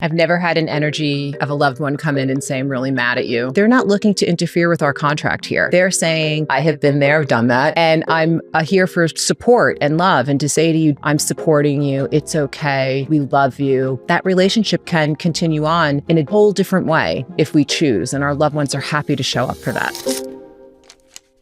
I've never had an energy of a loved one come in and say, I'm really mad at you. They're not looking to interfere with our contract here. They're saying, I have been there, done that, and I'm here for support and love and to say to you, I'm supporting you. It's okay. We love you. That relationship can continue on in a whole different way if we choose, and our loved ones are happy to show up for that.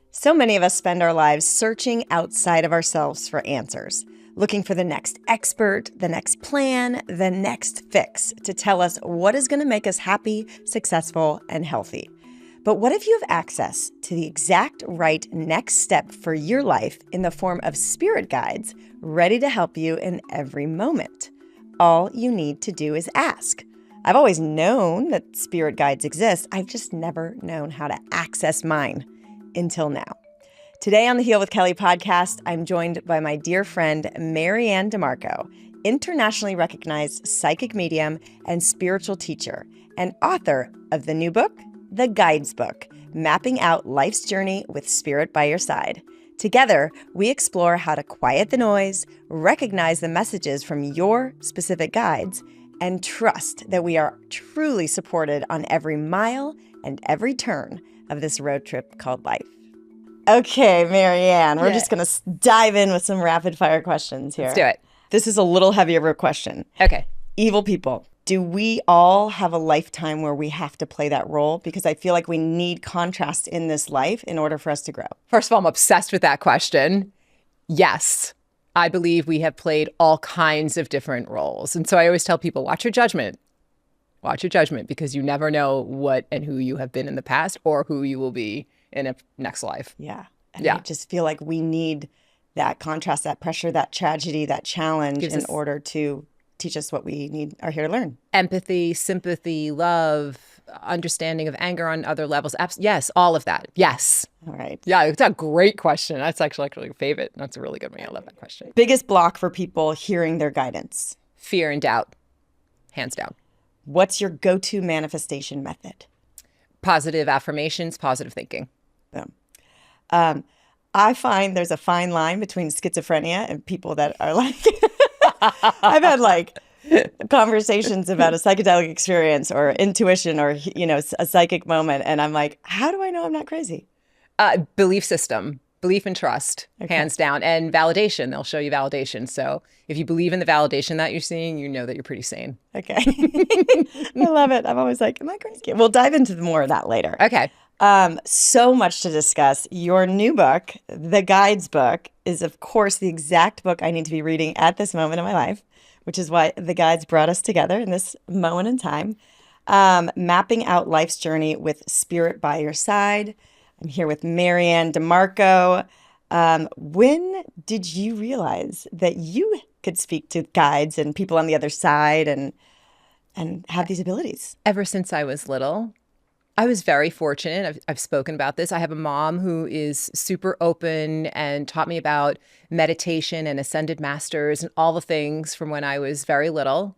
So many of us spend our lives searching outside of ourselves for answers, looking for the next expert, the next plan, the next fix to tell us what is going to make us happy, successful, and healthy. But what if you have access to the exact right next step for your life in the form of spirit guides ready to help you in every moment? All you need to do is ask. I've always known that spirit guides exist. I've just never known how to access mine until now. Today on the Heal with Kelly podcast, I'm joined by my dear friend, MaryAnn DiMarco, internationally recognized psychic medium and spiritual teacher, and author of the new book, The Guidebook, Mapping Out Life's Journey with Spirit by Your Side. Together, we explore how to quiet the noise, recognize the messages from your specific guides, and trust that we are truly supported on every mile and every turn of this road trip called life. Okay, MaryAnn, we're just going to dive in with some rapid fire questions here. Let's do it. This is a little heavier of a question. Okay. Evil people. Do we all have a lifetime where we have to play that role? Because I feel like we need contrast in this life in order for us to grow. First of all, I'm obsessed with that question. Yes, I believe we have played all kinds of different roles. And so I always tell people, watch your judgment. Watch your judgment, because you never know what and who you have been in the past or who you will be in a next life. Yeah. And I just feel like we need that contrast, that pressure, that tragedy, that challenge in order to teach us what we are here to learn. Empathy, sympathy, love, understanding of anger on other levels. Yes, all of that. Yes. All right. Yeah, it's a great question. That's actually a favorite. That's a really good one. I love that question. Biggest block for people hearing their guidance? Fear and doubt. Hands down. What's your go-to manifestation method? Positive affirmations, positive thinking. Boom. I find there's a fine line between schizophrenia and people that are like, I've had like conversations about a psychedelic experience or intuition or, a psychic moment. And I'm like, how do I know I'm not crazy? Belief system, belief and trust, hands down, and validation. They'll show you validation. So if you believe in the validation that you're seeing, you know that you're pretty sane. Okay. I love it. I'm always like, am I crazy? We'll dive into more of that later. Okay. So much to discuss. Your new book, The Guidebook, is of course the exact book I need to be reading at this moment in my life, which is why the guides brought us together in this moment in time. Mapping out life's journey with spirit by your side. I'm here with MaryAnn DiMarco. When did you realize that you could speak to guides and people on the other side and have these abilities? Ever since I was little. I was very fortunate. I've spoken about this. I have a mom who is super open and taught me about meditation and ascended masters and all the things from when I was very little.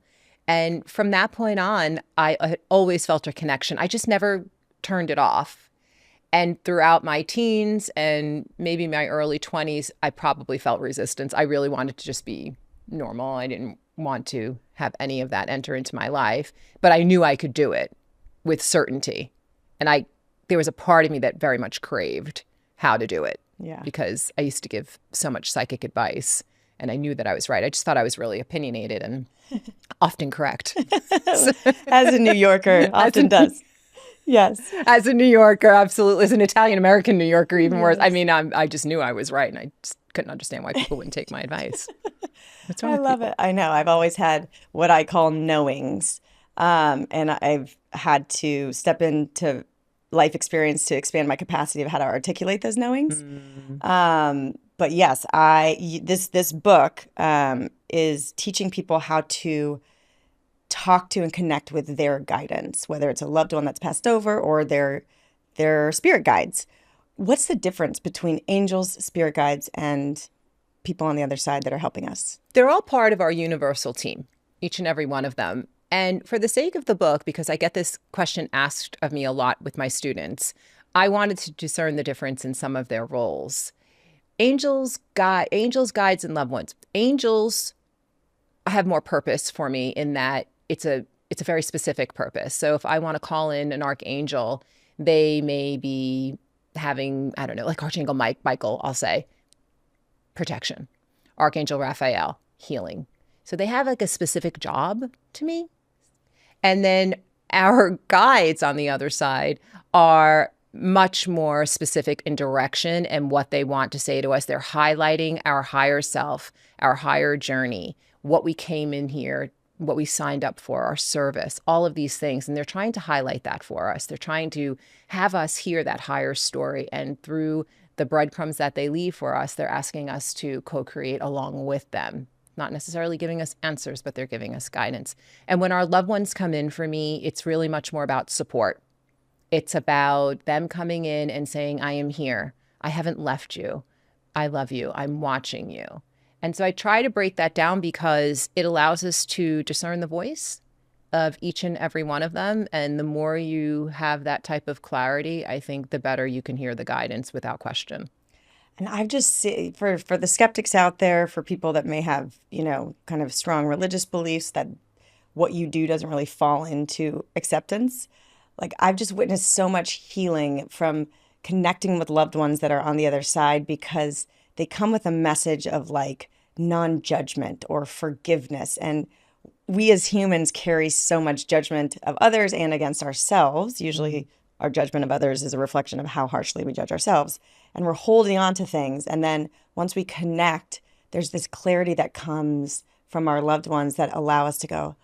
And from that point on, I always felt a connection. I just never turned it off. And throughout my teens and maybe my early 20s, I probably felt resistance. I really wanted to just be normal. I didn't want to have any of that enter into my life, but I knew I could do it with certainty. And there was a part of me that very much craved how to do it. Yeah. Because I used to give so much psychic advice and I knew that I was right. I just thought I was really opinionated and often correct. As a New Yorker, often does. Yes. As a New Yorker, absolutely. As an Italian-American New Yorker, even worse. I mean, I just knew I was right and I just couldn't understand why people wouldn't take my advice. What's wrong I with love people? it. I know. I've always had what I call knowings. And I've had to step into life experience to expand my capacity of how to articulate those knowings. But yes, this book is teaching people how to talk to and connect with their guidance, whether it's a loved one that's passed over or their spirit guides. What's the difference between angels, spirit guides, and people on the other side that are helping us? They're all part of our universal team, each and every one of them. And for the sake of the book, because I get this question asked of me a lot with my students, I wanted to discern the difference in some of their roles. Angels, guides, and loved ones. Angels have more purpose for me in that it's a it's a very specific purpose. So if I want to call in an archangel, they may be having, I don't know, like Archangel Michael, I'll say, protection. Archangel Raphael, healing. So they have like a specific job to me. And then our guides on the other side are much more specific in direction and what they want to say to us. They're highlighting our higher self, our higher journey, what we came in here, what we signed up for, our service, all of these things. And they're trying to highlight that for us. They're trying to have us hear that higher story. And through the breadcrumbs that they leave for us, they're asking us to co-create along with them. Not necessarily giving us answers, but they're giving us guidance. And when our loved ones come in for me, it's really much more about support. It's about them coming in and saying, I am here. I haven't left you. I love you. I'm watching you. And so I try to break that down because it allows us to discern the voice of each and every one of them. And the more you have that type of clarity, I think the better you can hear the guidance without question. And I've just seen, for the skeptics out there, for people that may have, kind of strong religious beliefs that what you do doesn't really fall into acceptance. Like I've just witnessed so much healing from connecting with loved ones that are on the other side because they come with a message of like non-judgment or forgiveness. And we as humans carry so much judgment of others and against ourselves. Usually our judgment of others is a reflection of how harshly we judge ourselves. And we're holding on to things. And then once we connect, there's this clarity that comes from our loved ones that allow us to go,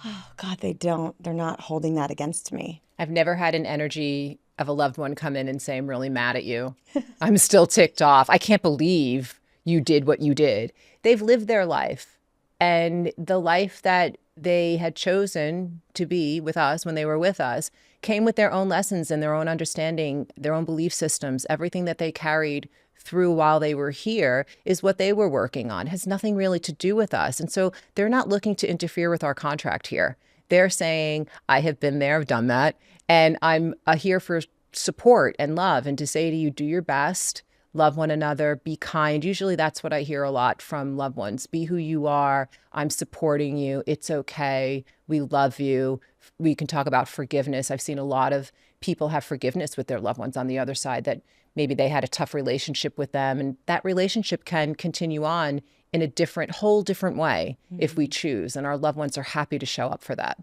oh, God, they're not holding that against me. I've never had an energy of a loved one come in and say, I'm really mad at you. I'm still ticked off. I can't believe you did what you did. They've lived their life. And the life that they had chosen to be with us when they were with us came with their own lessons and their own understanding, their own belief systems. Everything that they carried through while they were here is what they were working on. It has nothing really to do with us. And so they're not looking to interfere with our contract here. They're saying, I have been there, I've done that, and I'm here for support and love and to say to you, do your best, love one another, be kind. Usually that's what I hear a lot from loved ones. Be who you are. I'm supporting you. It's okay. We love you. We can talk about forgiveness. I've seen a lot of people have forgiveness with their loved ones on the other side, that maybe they had a tough relationship with them, and that relationship can continue on in a whole different way if we choose. And our loved ones are happy to show up for that.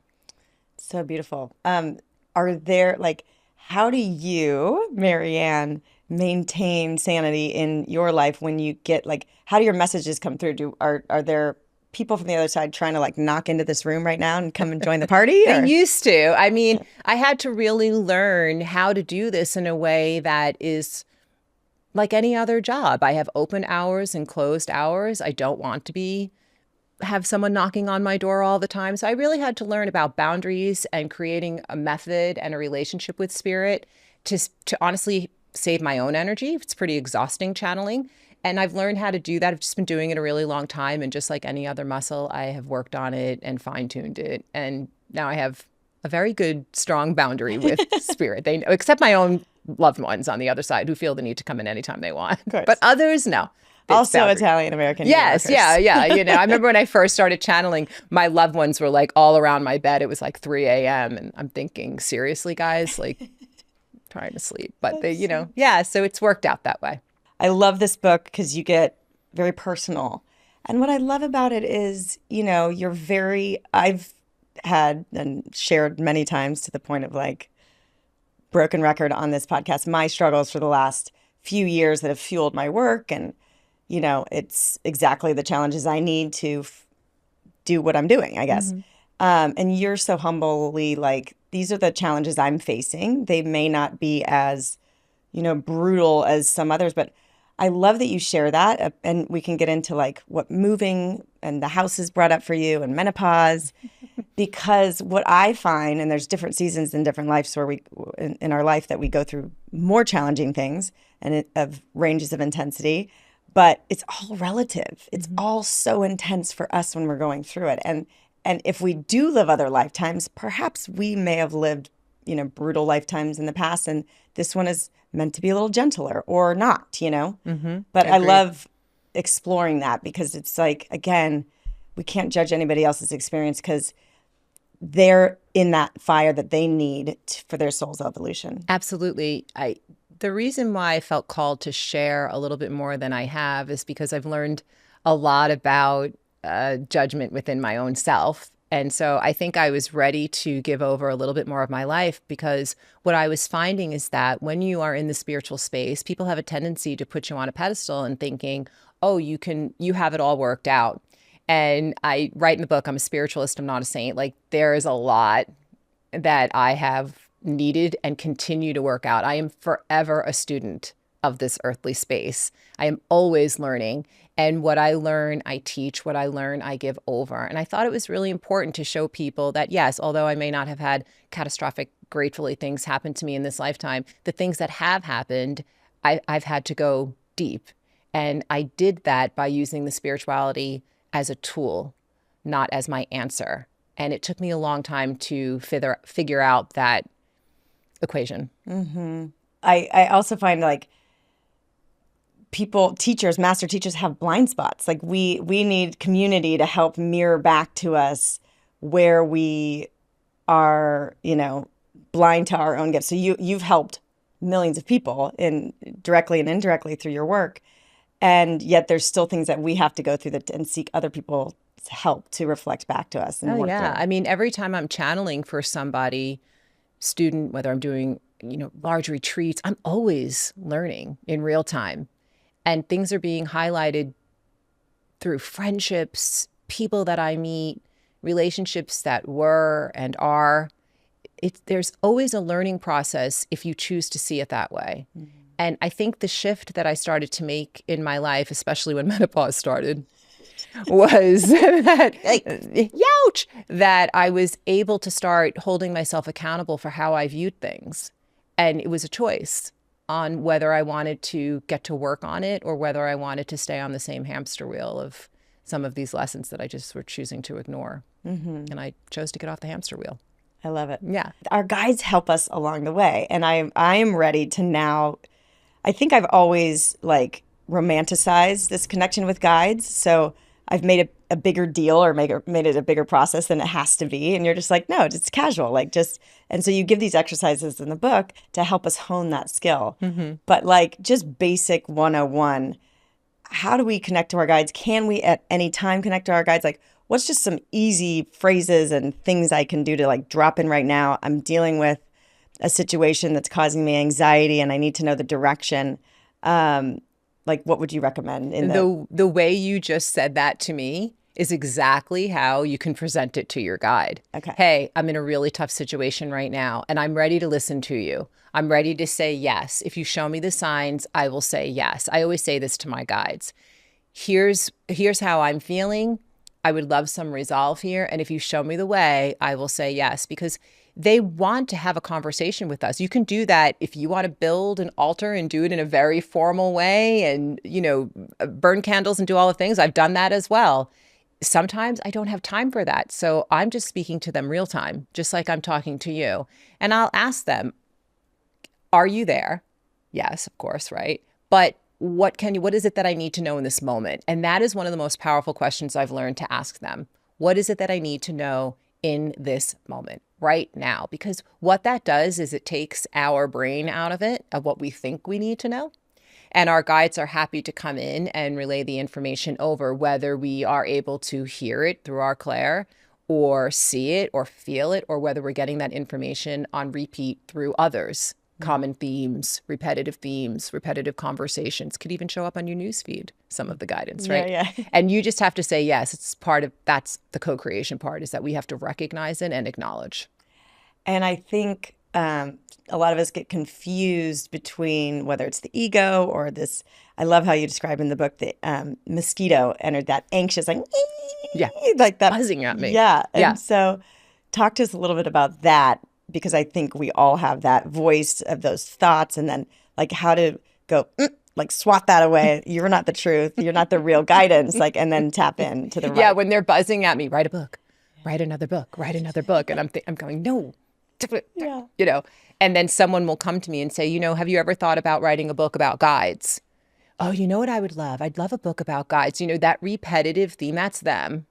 So beautiful. Are there how do you, MaryAnn, maintain sanity in your life when you get how do your messages come through? Are there people from the other side trying to knock into this room right now and come and join the party? They used to. I mean, I had to really learn how to do this in a way that is like any other job. I have open hours and closed hours. I don't want to have someone knocking on my door all the time. So I really had to learn about boundaries and creating a method and a relationship with spirit to honestly save my own energy. It's pretty exhausting channeling. And I've learned how to do that. I've just been doing it a really long time. And just like any other muscle, I have worked on it and fine-tuned it. And now I have a very good, strong boundary with spirit. They know, except my own loved ones on the other side who feel the need to come in anytime they want. But others, no. Also boundary. Italian American. Yes, yeah. I remember when I first started channeling, my loved ones were all around my bed. It was 3 a.m. And I'm thinking, seriously, guys, trying to sleep. But so it's worked out that way. I love this book because you get very personal. And what I love about it is, I've had and shared many times to the point of broken record on this podcast, my struggles for the last few years that have fueled my work. And, it's exactly the challenges I need to do what I'm doing, I guess. Mm-hmm. And you're so humbly these are the challenges I'm facing. They may not be as, brutal as some others, but I love that you share that. And we can get into what moving and the house is brought up for you and menopause, because what I find, and there's different seasons in different lives where in our life that we go through more challenging things and of ranges of intensity, but it's all relative. It's all so intense for us when we're going through it. And if we do live other lifetimes, perhaps we may have lived, brutal lifetimes in the past. And this one is meant to be a little gentler or not, But I love exploring that because it's again, we can't judge anybody else's experience because they're in that fire that they need for their soul's evolution. Absolutely. The reason why I felt called to share a little bit more than I have is because I've learned a lot about judgment within my own self. And so I think I was ready to give over a little bit more of my life, because what I was finding is that when you are in the spiritual space, people have a tendency to put you on a pedestal and thinking, oh, you have it all worked out. And I write in the book, I'm a spiritualist, I'm not a saint. Like, there is a lot that I have needed and continue to work out. I am forever a student of this earthly space. I am always learning. And what I learn, I teach. What I learn, I give over. And I thought it was really important to show people that, yes, although I may not have had catastrophic, gratefully things happen to me in this lifetime, the things that have happened, I've had to go deep. And I did that by using the spirituality as a tool, not as my answer. And it took me a long time to figure out that equation. Mm-hmm. I also find like teachers, master teachers have blind spots. Like we need community to help mirror back to us where we are, blind to our own gifts. So you've helped millions of people directly and indirectly through your work. And yet there's still things that we have to go through and seek other people's help to reflect back to us and work through. I mean, every time I'm channeling for somebody, student, whether I'm doing, large retreats, I'm always learning in real time. And things are being highlighted through friendships, people that I meet, relationships that were and are. There's always a learning process if you choose to see it that way. Mm-hmm. And I think the shift that I started to make in my life, especially when menopause started, was that I was able to start holding myself accountable for how I viewed things. And it was a choice on whether I wanted to get to work on it or whether I wanted to stay on the same hamster wheel of some of these lessons that I just were choosing to ignore. Mm-hmm. And I chose to get off the hamster wheel. I love it. Yeah. Our guides help us along the way. And I am ready to now, I think I've always romanticized this connection with guides. So I've made a bigger deal or made it a bigger process than it has to be. And you're just like, no, it's casual. And so you give these exercises in the book to help us hone that skill. Mm-hmm. But just basic 101, how do we connect to our guides? Can we at any time connect to our guides? What's just some easy phrases and things I can do to drop in right now? I'm dealing with a situation that's causing me anxiety and I need to know the direction. What would you recommend? The way you just said that to me is exactly how you can present it to your guide. Okay. Hey, I'm in a really tough situation right now and I'm ready to listen to you. I'm ready to say yes. If you show me the signs, I will say yes. I always say this to my guides. Here's how I'm feeling. I would love some resolve here. And if you show me the way, I will say yes, because they want to have a conversation with us. You can do that if you want to build an altar and do it in a very formal way and, burn candles and do all the things. I've done that as well. Sometimes I don't have time for that. So I'm just speaking to them real time, just like I'm talking to you. And I'll ask them, are you there? Yes, of course, right? But what is it that I need to know in this moment? And that is one of the most powerful questions I've learned to ask them. What is it that I need to know in this moment, right now? Because what that does is it takes our brain out of it, of what we think we need to know. And our guides are happy to come in and relay the information over, whether we are able to hear it through our clair or see it or feel it, or whether we're getting that information on repeat through others. Common themes, repetitive conversations could even show up on your newsfeed, some of the guidance, right? Yeah. And you just have to say yes. That's the co-creation part, is that we have to recognize it and acknowledge. And I think a lot of us get confused between whether it's the ego or this. I love how you describe in the book the mosquito entered that anxious, that buzzing at me. Yeah. And so talk to us a little bit about that, because I think we all have that voice of those thoughts, and then how to go swat that away. You're not the truth. You're not the real guidance. And then tap into the right. Yeah, when they're buzzing at me, write a book, write another book, and I'm going, no, and then someone will come to me and say, have you ever thought about writing a book about guides? Oh, you know what I would love? I'd love a book about guides. That repetitive theme, that's them.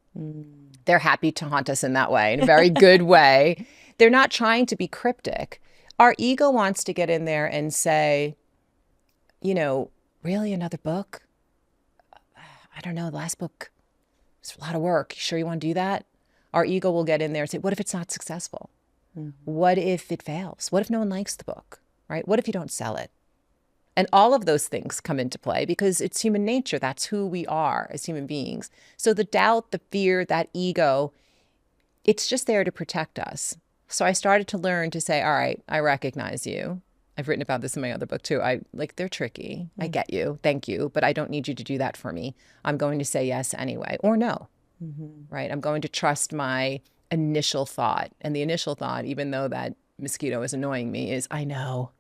They're happy to haunt us in that way, in a very good way. They're not trying to be cryptic. Our ego wants to get in there and say, really another book? I don't know, the last book was a lot of work. You sure you want to do that? Our ego will get in there and say, what if it's not successful? What if it fails? What if no one likes the book, right? What if you don't sell it? And all of those things come into play because it's human nature. That's who we are as human beings. So the doubt, the fear, that ego, it's just there to protect us. So I started to learn to say, all right, I recognize you. I've written about this in my other book too. They're tricky. I get you. Thank you. But I don't need you to do that for me. I'm going to say yes anyway, or no, right? I'm going to trust my initial thought. And the initial thought, even though that mosquito is annoying me, is I know.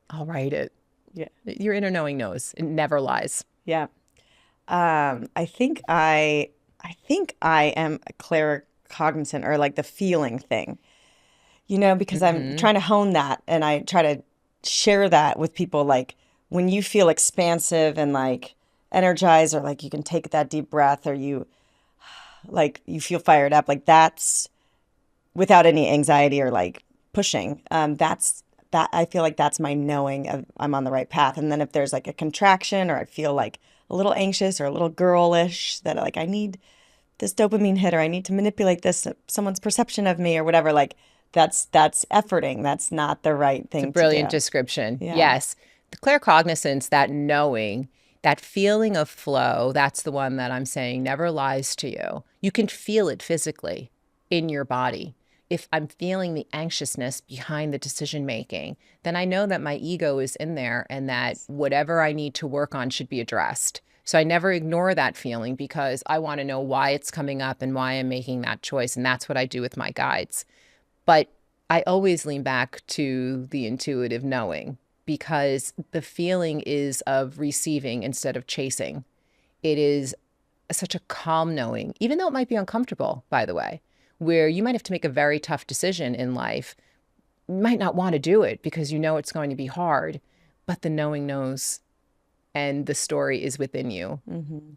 I'll write it. Yeah. Your inner knowing knows. It never lies. Yeah. I think I am a claircognizant, or like the feeling thing, because I'm trying to hone that, and I try to share that with people. Like when you feel expansive and like energized, or like you can take that deep breath, or you feel fired up, like that's without any anxiety or like pushing. That I feel like that's my knowing of I'm on the right path. And then if there's like a contraction, or I feel like a little anxious or a little girlish, that like I need this dopamine hit, or I need to manipulate someone's perception of me or whatever, like that's efforting. That's not the right thing to do. Brilliant description. Yeah. Yes. The claircognizance, that knowing, that feeling of flow, that's the one that I'm saying never lies to you. You can feel it physically in your body. If I'm feeling the anxiousness behind the decision making, then I know that my ego is in there and that whatever I need to work on should be addressed. So I never ignore that feeling because I want to know why it's coming up and why I'm making that choice. And that's what I do with my guides. But I always lean back to the intuitive knowing, because the feeling is of receiving instead of chasing. It is such a calm knowing, even though it might be uncomfortable, by the way, where you might have to make a very tough decision in life. You might not want to do it because you know it's going to be hard, but the knowing knows, and the story is within you.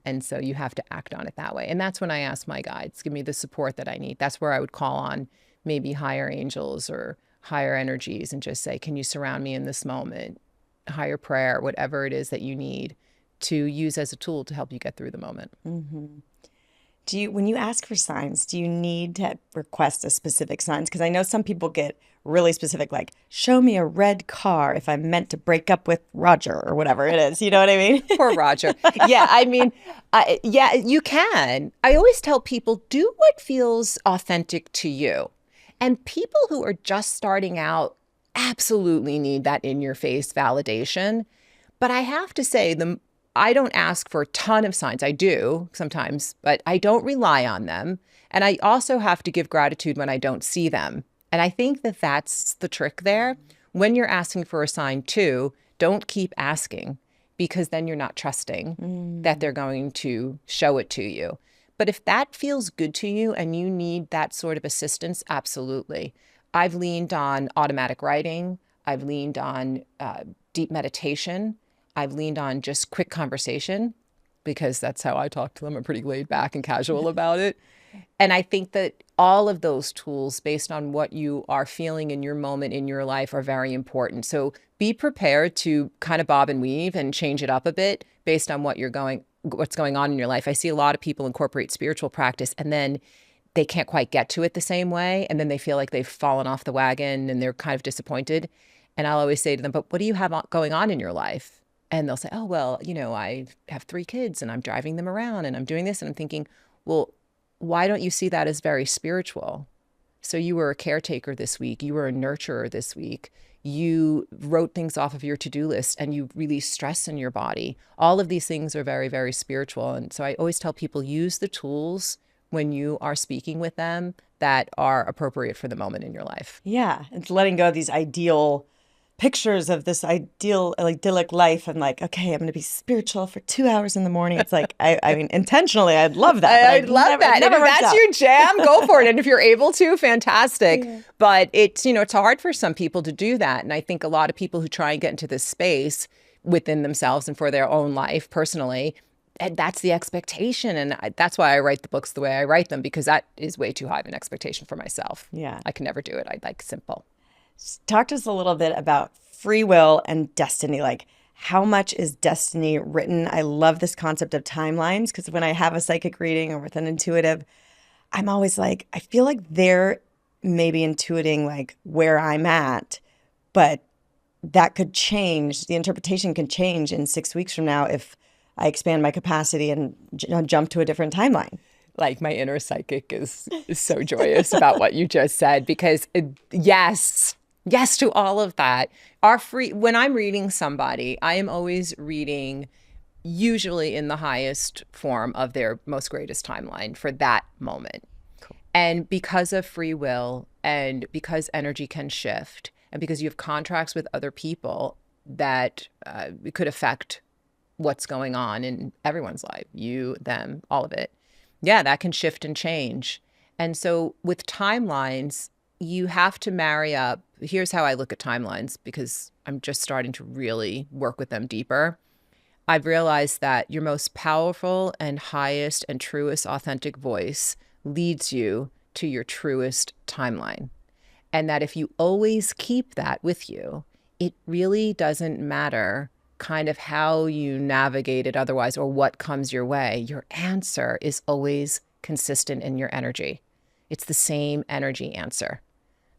And so you have to act on it that way. And that's when I ask my guides, give me the support that I need. That's where I would call on maybe higher angels or higher energies and just say, can you surround me in this moment? Higher prayer, whatever it is that you need to use as a tool to help you get through the moment. When you ask for signs, do you need to request a specific signs? Because I know some people get really specific, like, show me a red car if I'm meant to break up with Roger or whatever it is. You know what I mean? Poor Roger. Yeah, I mean, yeah, you can. I always tell people, do what feels authentic to you. And people who are just starting out absolutely need that in-your-face validation. But I have to say, I don't ask for a ton of signs. I do sometimes, but I don't rely on them. And I also have to give gratitude when I don't see them. And I think that that's the trick there. When you're asking for a sign too, don't keep asking, because then you're not trusting that they're going to show it to you. But if that feels good to you and you need that sort of assistance, absolutely. I've leaned on automatic writing. I've leaned on deep meditation. I've leaned on just quick conversation, because that's how I talk to them. I'm pretty laid back and casual about it. And I think that all of those tools, based on what you are feeling in your moment in your life, are very important. So be prepared to kind of bob and weave and change it up a bit based on what's going on in your life. I see a lot of people incorporate spiritual practice and then they can't quite get to it the same way. And then they feel like they've fallen off the wagon and they're kind of disappointed. And I'll always say to them, but what do you have going on in your life? And they'll say, oh, well, I have 3 kids and I'm driving them around and I'm doing this. And I'm thinking, well, why don't you see that as very spiritual? So you were a caretaker this week. You were a nurturer this week. You wrote things off of your to-do list and you released stress in your body. All of these things are very, very spiritual. And so I always tell people, use the tools when you are speaking with them that are appropriate for the moment in your life. Yeah. It's letting go of these ideal pictures of this idyllic life. And like, okay, I'm going to be spiritual for 2 hours in the morning. It's like, I mean, intentionally, I'd love that. I'd love that. And if that's your jam, go for it. And if you're able to, fantastic. Yeah. But it's hard for some people to do that. And I think a lot of people who try and get into this space within themselves and for their own life personally, And that's the expectation. And that's why I write the books the way I write them, because that is way too high of an expectation for myself. Yeah. I can never do it. I like simple. Talk to us a little bit about free will and destiny. Like, how much is destiny written? I love this concept of timelines, because when I have a psychic reading or with an intuitive, I'm always like, I feel like they're maybe intuiting like where I'm at, but that could change. The interpretation can change in 6 weeks from now if I expand my capacity and jump to a different timeline. Like, my inner psychic is so joyous about what you just said, because yes to all of that. When I'm reading somebody, I am always reading usually in the highest form of their most greatest timeline for that moment. Cool. And because of free will, and because energy can shift, and because you have contracts with other people that could affect what's going on in everyone's life, you, them, all of it. Yeah, that can shift and change. And so with timelines, you have to marry up. Here's how I look at timelines, because I'm just starting to really work with them deeper. I've realized that your most powerful and highest and truest authentic voice leads you to your truest timeline. And that if you always keep that with you, it really doesn't matter kind of how you navigate it otherwise or what comes your way. Your answer is always consistent in your energy. It's the same energy answer.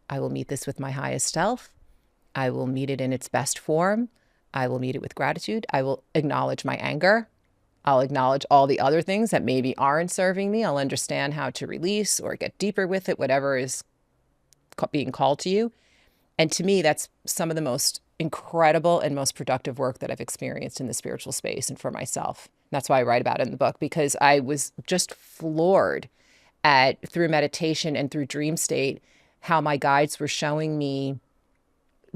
I will meet this with my highest self. I will meet it in its best form. I will meet it with gratitude. I will acknowledge my anger. I'll acknowledge all the other things that maybe aren't serving me. I'll understand how to release or get deeper with it, whatever is being called to you. And to me, that's some of the most incredible and most productive work that I've experienced in the spiritual space and for myself. That's why I write about it in the book, because I was just floored through meditation and through dream state, how my guides were showing me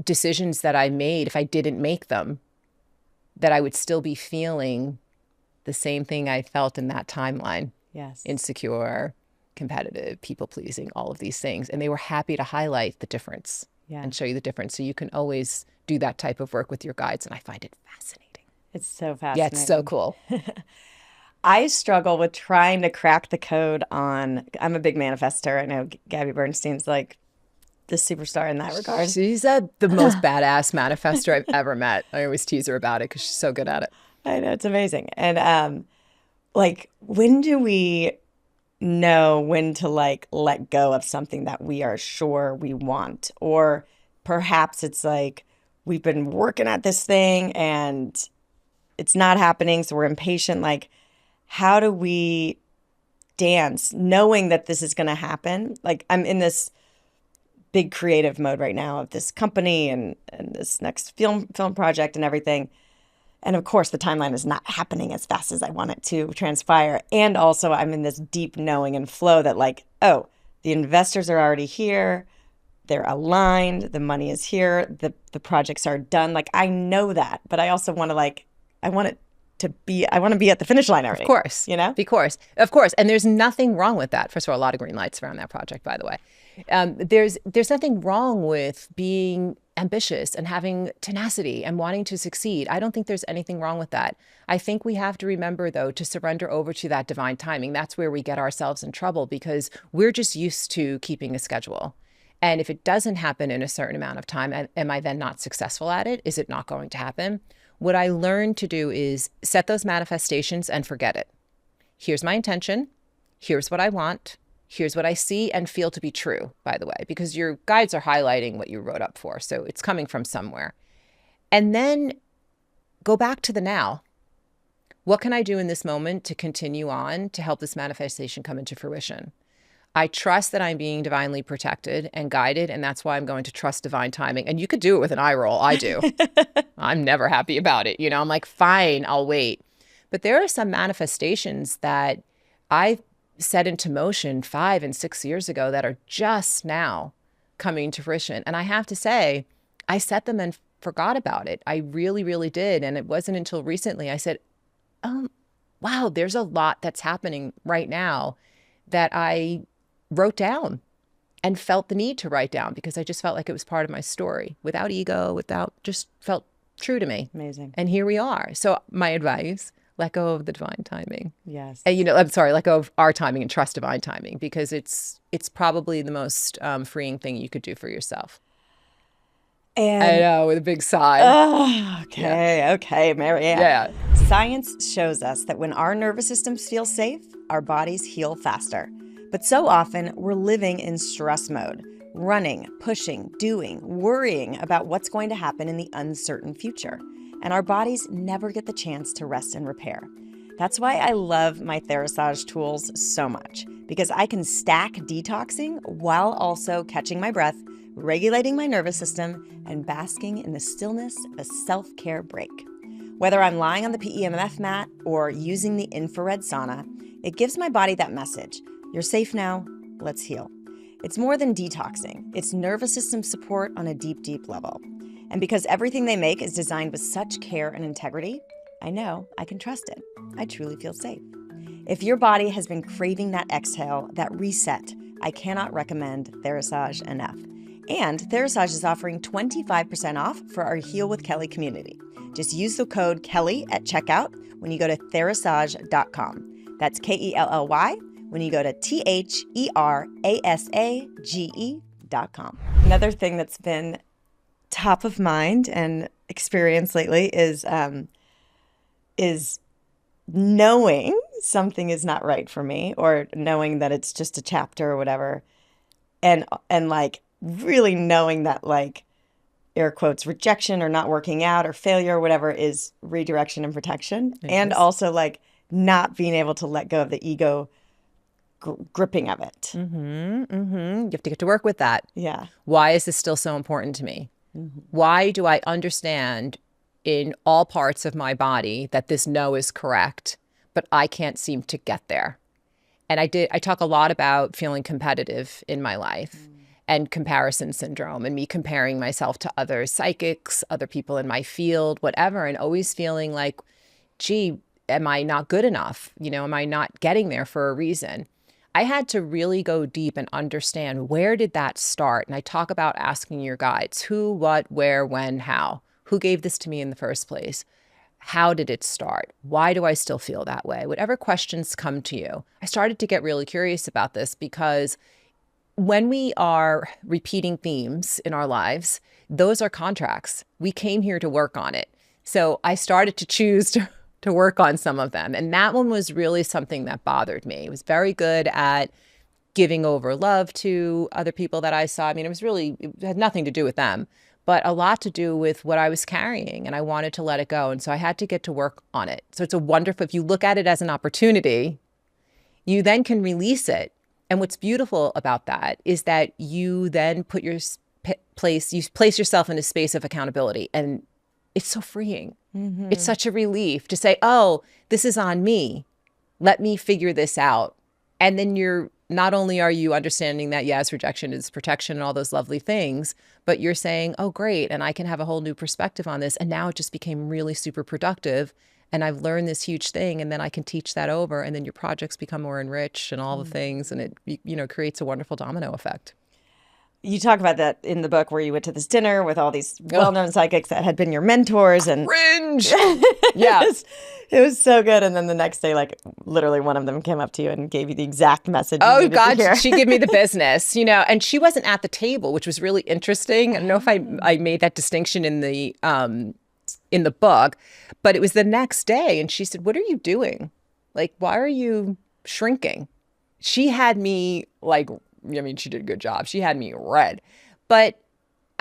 decisions that I made, if I didn't make them, that I would still be feeling the same thing I felt in that timeline. Yes. Insecure, competitive, people-pleasing, all of these things. And they were happy to highlight the difference and show you the difference. So you can always do that type of work with your guides. And I find it fascinating. It's so fascinating. Yeah, it's so cool. I struggle with trying to crack the code on, I'm a big manifester. I know Gabby Bernstein's like the superstar in that regard. She's the most badass manifester I've ever met. I always tease her about it because she's so good at it. I know, it's amazing. And like, when do we know when to like let go of something that we are sure we want? Or perhaps it's like we've been working at this thing and it's not happening, so we're impatient. Like, how do we dance knowing that this is going to happen? Like, I'm in this big creative mode right now of this company and this next film project and everything. And of course, the timeline is not happening as fast as I want it to transpire. And also, I'm in this deep knowing and flow that like, oh, the investors are already here. They're aligned. The money is here. The projects are done. Like, I know that, but I also want to I want to be at the finish line already. Of course. You know? Of course. And there's nothing wrong with that. First of all, a lot of green lights around that project, by the way. There's nothing wrong with being ambitious and having tenacity and wanting to succeed. I don't think there's anything wrong with that. I think we have to remember, though, to surrender over to that divine timing. That's where we get ourselves in trouble, because we're just used to keeping a schedule. And if it doesn't happen in a certain amount of time, am I then not successful at it? Is it not going to happen? What I learned to do is set those manifestations and forget it. Here's my intention. Here's what I want. Here's what I see and feel to be true, by the way, because your guides are highlighting what you wrote up for. So it's coming from somewhere. And then go back to the now. What can I do in this moment to continue on to help this manifestation come into fruition? I trust that I'm being divinely protected and guided, and that's why I'm going to trust divine timing. And you could do it with an eye roll. I do. I'm never happy about it. I'm like, fine, I'll wait. But there are some manifestations that I set into motion 5 and 6 years ago that are just now coming to fruition. And I have to say, I set them and forgot about it. I really, really did. And it wasn't until recently I said, oh, wow, there's a lot that's happening right now that I wrote down and felt the need to write down, because I just felt like it was part of my story, without ego, just felt true to me. Amazing. And here we are. So my advice, let go of the divine timing. Yes. And, I'm sorry, let go of our timing and trust divine timing, because it's probably the most freeing thing you could do for yourself. I And know, with a big sigh. okay, MaryAnn. Yeah. Science shows us that when our nervous systems feel safe, our bodies heal faster. But so often, we're living in stress mode, running, pushing, doing, worrying about what's going to happen in the uncertain future. And our bodies never get the chance to rest and repair. That's why I love my Therasage tools so much, because I can stack detoxing while also catching my breath, regulating my nervous system, and basking in the stillness of a self-care break. Whether I'm lying on the PEMF mat or using the infrared sauna, it gives my body that message: you're safe now, let's heal. It's more than detoxing. It's nervous system support on a deep, deep level. And because everything they make is designed with such care and integrity, I know I can trust it. I truly feel safe. If your body has been craving that exhale, that reset, I cannot recommend Therasage enough. And Therasage is offering 25% off for our Heal with Kelly community. Just use the code Kelly at checkout when you go to Therasage.com. That's Kelly when you go to Therasage.com. Another thing that's been top of mind and experience lately is knowing something is not right for me, or knowing that it's just a chapter or whatever, and like really knowing that, like, air quotes, rejection or not working out or failure or whatever is redirection and protection. It and is. also like not being able to let go of the ego gripping of it. You have to get to work with that. Yeah. Why is this still so important to me? Why do I understand in all parts of my body that this no is correct, but I can't seem to get there? And I talk a lot about feeling competitive in my life and comparison syndrome, and me comparing myself to other psychics, other people in my field, whatever, and always feeling like, gee, am I not good enough? Am I not getting there for a reason? I had to really go deep and understand, where did that start? And I talk about asking your guides: who, what, where, when, how. Who gave this to me in the first place? How did it start? Why do I still feel that way? Whatever questions come to you. I started to get really curious about this, because when we are repeating themes in our lives, those are contracts. We came here to work on it. So I started to choose to work on some of them. And that one was really something that bothered me. It was very good at giving over love to other people that I saw. I mean, it had nothing to do with them, but a lot to do with what I was carrying, and I wanted to let it go. And so I had to get to work on it. So it's a wonderful, if you look at it as an opportunity, you then can release it. And what's beautiful about that is that you then put you place yourself in a space of accountability, and it's so freeing. It's such a relief to say, oh, this is on me. Let me figure this out. And then not only are you understanding that, yes, rejection is protection and all those lovely things, but you're saying, oh, great, and I can have a whole new perspective on this. And now it just became really super productive. And I've learned this huge thing, and then I can teach that over, and then your projects become more enriched and all the things, and it creates a wonderful domino effect. You talk about that in the book, where you went to this dinner with all these well-known psychics that had been your mentors, and Cringe. Yeah. It was so good. And then the next day, like, literally one of them came up to you and gave you the exact message you Oh needed to God, hear. she gave me the business, and she wasn't at the table, which was really interesting. I don't know if I made that distinction in the book, but it was the next day, and she said, "What are you doing? Like, why are you shrinking?" She had me like, she did a good job. She had me red, but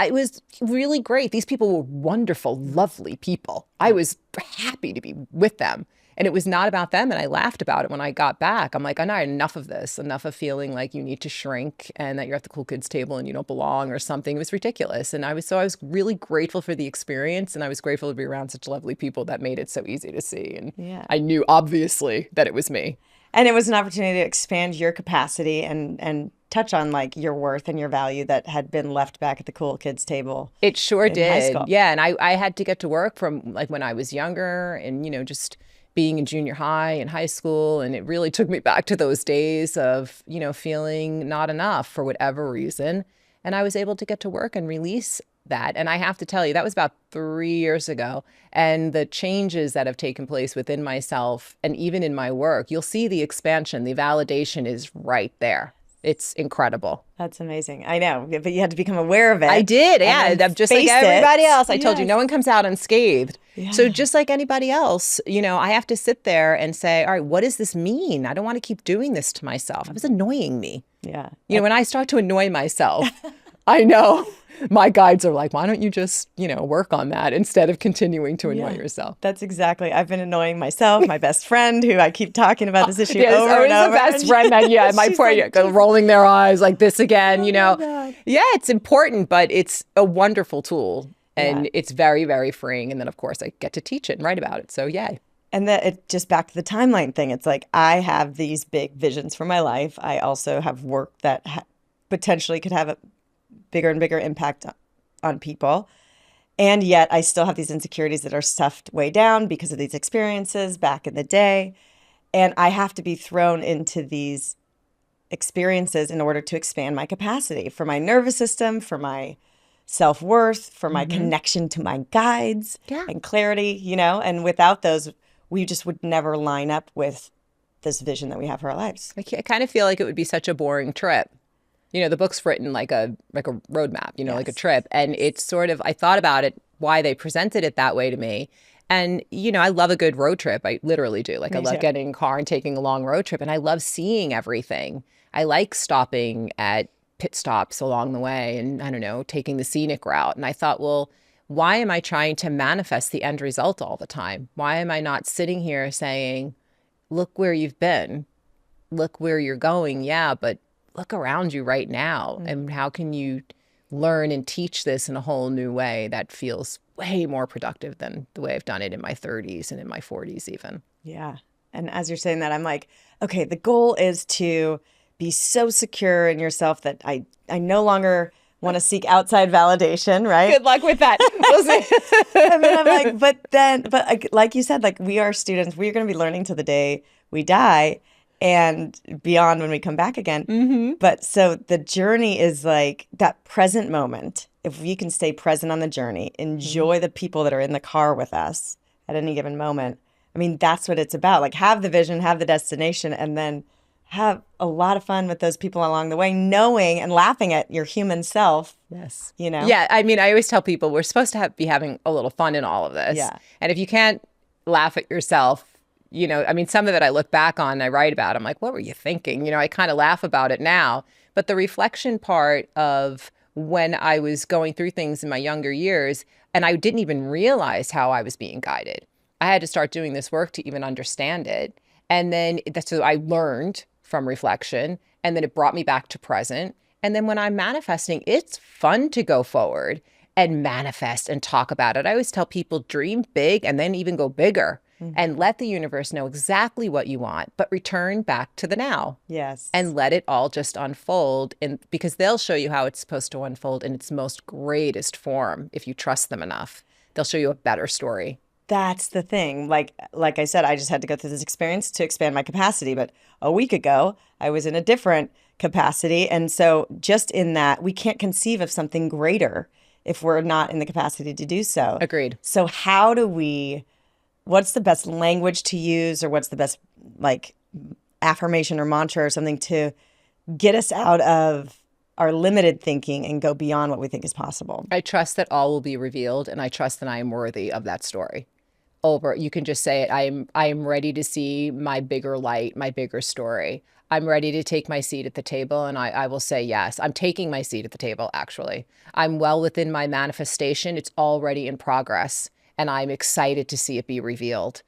it was really great. These people were wonderful, lovely people. I was happy to be with them. And it was not about them. And I laughed about it when I got back. I'm like, I know, enough of this, enough of feeling like you need to shrink and that you're at the cool kids table and you don't belong or something. It was ridiculous. And I was really grateful for the experience. And I was grateful to be around such lovely people that made it so easy to see. And I knew, obviously, that it was me. And it was an opportunity to expand your capacity and touch on, like, your worth and your value that had been left back at the cool kids table. It sure did. High school. Yeah. And I had to get to work from, like, when I was younger and, just being in junior high and high school. And it really took me back to those days of, feeling not enough for whatever reason. And I was able to get to work and release that. And I have to tell you, that was about 3 years ago. And the changes that have taken place within myself and even in my work, you'll see the expansion, the validation is right there. It's incredible. That's amazing. I know, but you had to become aware of it. I did. And Yeah. then Just like face everybody it. else. I told you, Yes. no one comes out unscathed. So Yeah. just like anybody else, I have to sit there and say, all right, what does this mean? I don't want to keep doing this to myself. It was annoying me. Yeah. When I start to annoy myself, I know my guides are like, why don't you just, work on that instead of continuing to annoy yourself? That's exactly. I've been annoying myself, my best friend, who I keep talking about this issue Yes, over always and over. the best friend that, my She's poor, like, rolling their eyes like this again, my God. Yeah, it's important, but it's a wonderful tool and Yeah. it's very, very freeing. And then, of course, I get to teach it and write about it. So, yay. And that it just back to the timeline thing. It's like I have these big visions for my life. I also have work that potentially could have a bigger and bigger impact on people. And yet I still have these insecurities that are stuffed way down because of these experiences back in the day. And I have to be thrown into these experiences in order to expand my capacity for my nervous system, for my self-worth, for my connection to my guides and clarity, and without those, we just would never line up with this vision that we have for our lives. I kind of feel like it would be such a boring trip. The book's written like a roadmap, like a trip. And it's sort of, I thought about it, why they presented it that way to me. And, I love a good road trip. I literally do. Like, I love getting in a car and taking a long road trip. And I love seeing everything. I like stopping at pit stops along the way and, I don't know, taking the scenic route. And I thought, well, why am I trying to manifest the end result all the time? Why am I not sitting here saying, look where you've been, look where you're going? Yeah, but look around you right now. And how can you learn and teach this in a whole new way that feels way more productive than the way I've done it in my 30s and in my 40s even. Yeah. And as you're saying that, I'm like, okay, the goal is to be so secure in yourself that I no longer want to seek outside validation, right? Good luck with that. We'll see. And then I'm like, but like you said, like we are students, we're going to be learning till the day we die and beyond when we come back again. But so the journey is like that present moment. If we can stay present on the journey, enjoy the people that are in the car with us at any given moment. I mean, that's what it's about. Like have the vision, have the destination, and then have a lot of fun with those people along the way, knowing and laughing at your human self. Yes. Yeah. I mean, I always tell people we're supposed to be having a little fun in all of this. Yeah. And if you can't laugh at yourself, I mean, some of it I look back on and I write about. I'm like, what were you thinking? I kind of laugh about it now. But the reflection part of when I was going through things in my younger years, and I didn't even realize how I was being guided. I had to start doing this work to even understand it. And then so I learned from reflection, and then it brought me back to present. And then when I'm manifesting, it's fun to go forward and manifest and talk about it. I always tell people dream big and then even go bigger and let the universe know exactly what you want, but return back to the now. Yes. And let it all just unfold, because they'll show you how it's supposed to unfold in its most greatest form if you trust them enough. They'll show you a better story. That's the thing. Like I said, I just had to go through this experience to expand my capacity. But a week ago, I was in a different capacity. And so just in that, we can't conceive of something greater if we're not in the capacity to do so. Agreed. So what's the best language to use, or what's the best like affirmation or mantra or something to get us out of our limited thinking and go beyond what we think is possible? I trust that all will be revealed, and I trust that I am worthy of that story. You can just say it. I am ready to see my bigger light, my bigger story. I'm ready to take my seat at the table, and I will say yes. I'm taking my seat at the table, actually. I'm well within my manifestation. It's already in progress, and I'm excited to see it be revealed.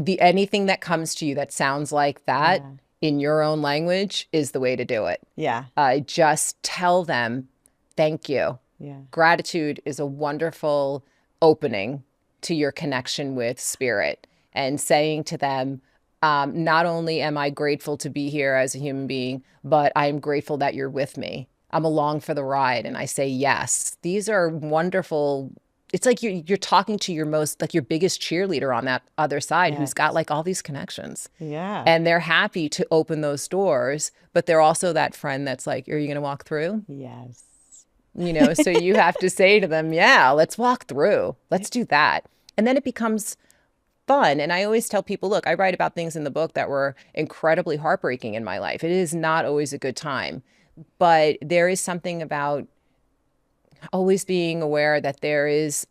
Anything that comes to you that sounds like that in your own language is the way to do it. Yeah. Just tell them, thank you. Yeah. Gratitude is a wonderful opening to your connection with spirit, and saying to them, not only am I grateful to be here as a human being, but I'm grateful that you're with me. I'm along for the ride. And I say, yes, these are wonderful. It's like you're talking to your biggest cheerleader on that other side, who's got like all these connections. Yeah. And they're happy to open those doors, but they're also that friend that's like, are you going to walk through? Yes. So you have to say to them, yeah, let's walk through. Let's do that. And then it becomes fun. And I always tell people, look, I write about things in the book that were incredibly heartbreaking in my life. It is not always a good time, but there is something about always being aware that there is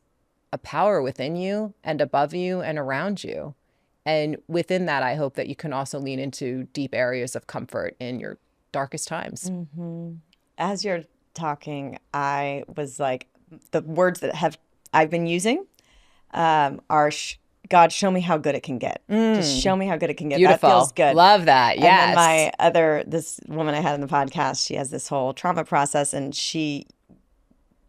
a power within you and above you and around you. And within that, I hope that you can also lean into deep areas of comfort in your darkest times. As you're talking, I was like, the words that I've been using are God, show me how good it can get. Just show me how good it can get. Beautiful. That feels good. Love that. Yes. And then this woman I had on the podcast, she has this whole trauma process, and she